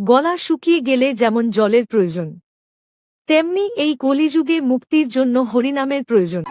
গলা শুকিয়ে গেলে যেমন জলের প্রয়োজন, তেমনি এই কলিযুগে মুক্তির জন্য হরিনামের প্রয়োজন।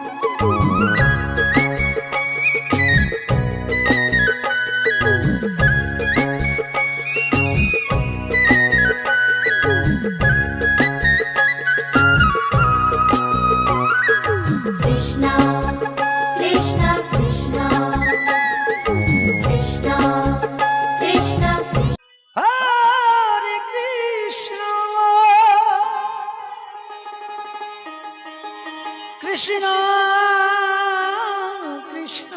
কৃষ্ণ কৃষ্ণ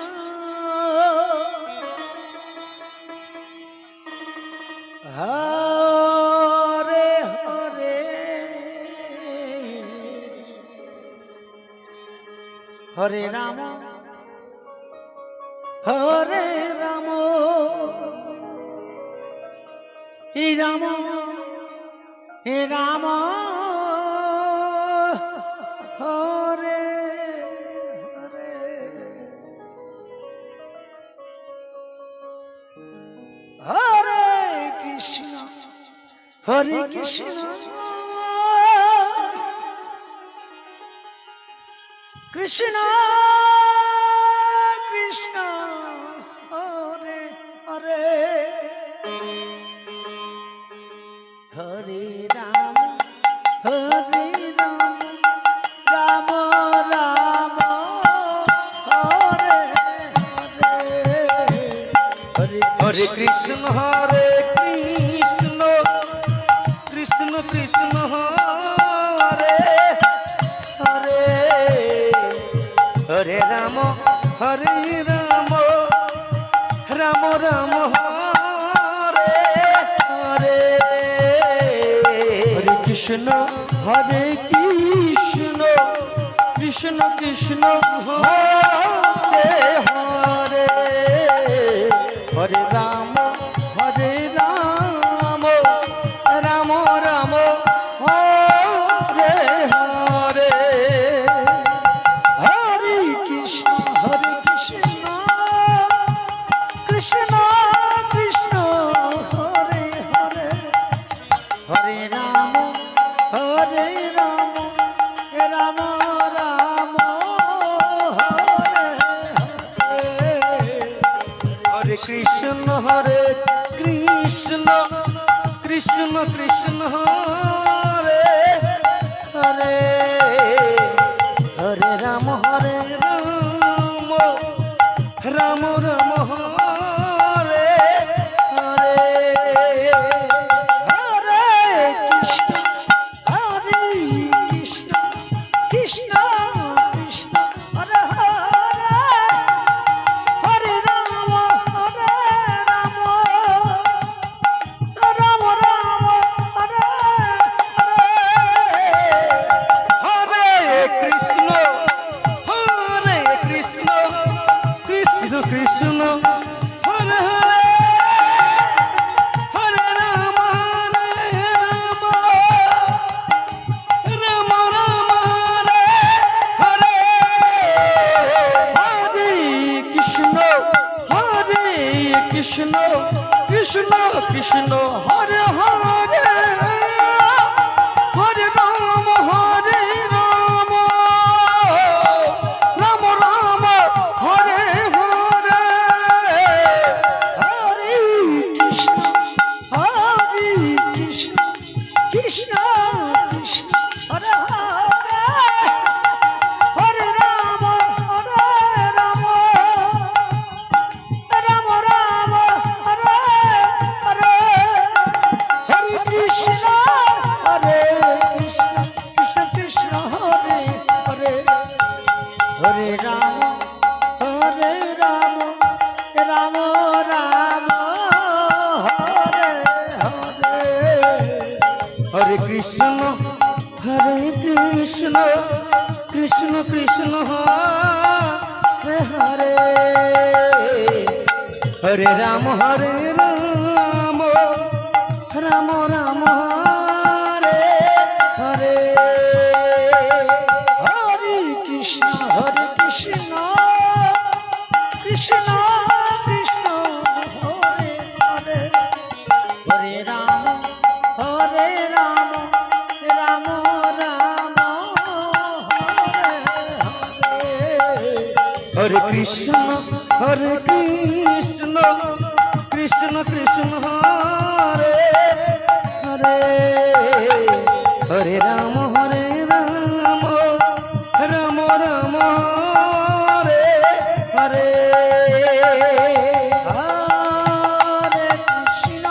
হরে হরে হরে রাম হরে রাম হে রাম হে রাম হরে হরে হরে কৃষ্ণ হরে কৃষ্ণ কৃষ্ণ কৃষ্ণ হরে হরে হরে রাম হরে রাম রাম রাম হরে হরে হরে কৃষ্ণ হরে কৃষ্ণ কৃষ্ণ কৃষ্ণ হরে হরে হরে রাম হরে রাম রাম রাম হরে হরে হরে কৃষ্ণ হরে কৃষ্ণ কৃষ্ণ কৃষ্ণ হরে হরে হরে রাম হরে রাম রাম রাম হরে হরে হরে কৃষ্ণ কৃষ্ণ কৃষ্ণ হরে হরে হরে রাম রাম রাম হরে হরে হরে কৃষ্ণ হরে কৃষ্ণ কৃষ্ণ কৃষ্ণ হরে হরে হরে রাম রাম রাম হরে হরে হরে কৃষ্ণ কৃষ্ণ কৃষ্ণ হরে হরে হরে রাম রাম হরে হরে কৃষ্ণ কৃষ্ণ কৃষ্ণ হরে হরে হরে রাম রাম রাম হরে হরে হরে কৃষ্ণ কৃষ্ণ কৃষ্ণ হরে হরে হরে রাম রাম রাম হরে হরে হরে কৃষ্ণ কৃষ্ণ কৃষ্ণ হরে হরে হরে রাম রাম হরে হরে হরে কৃষ্ণ কৃষ্ণ হরে হরে হরে রাম রাম হরে হরে হরে কৃষ্ণ কৃষ্ণ কৃষ্ণ হরে হরে হরে রাম রাম রাম হরে হরে হরে কৃষ্ণ কৃষ্ণ কৃষ্ণ হরে হরে হরে রাম কৃষ্ণ হরে কৃষ্ণ কৃষ্ণ কৃষ্ণ হরে হরে হরে রাম রাম রাম হরে হরে হরে কৃষ্ণ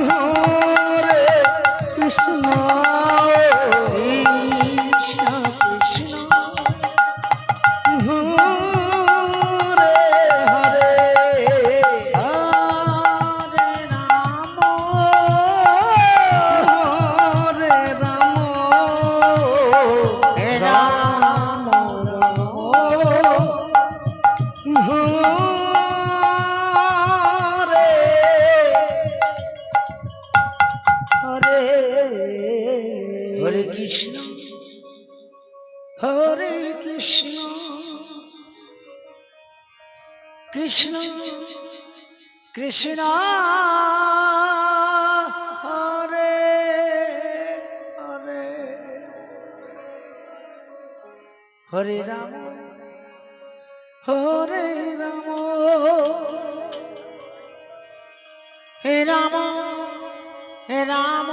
হরে কৃষ্ণ কৃষ্ণ কৃষ্ণ হরে হরে হরে রাম হরে রাম হরে হরে হরে কৃষ্ণ হরে কৃষ্ণ কৃষ্ণ কৃষ্ণ হরে হরে হরে রাম হরে রাম হে রাম হে রাম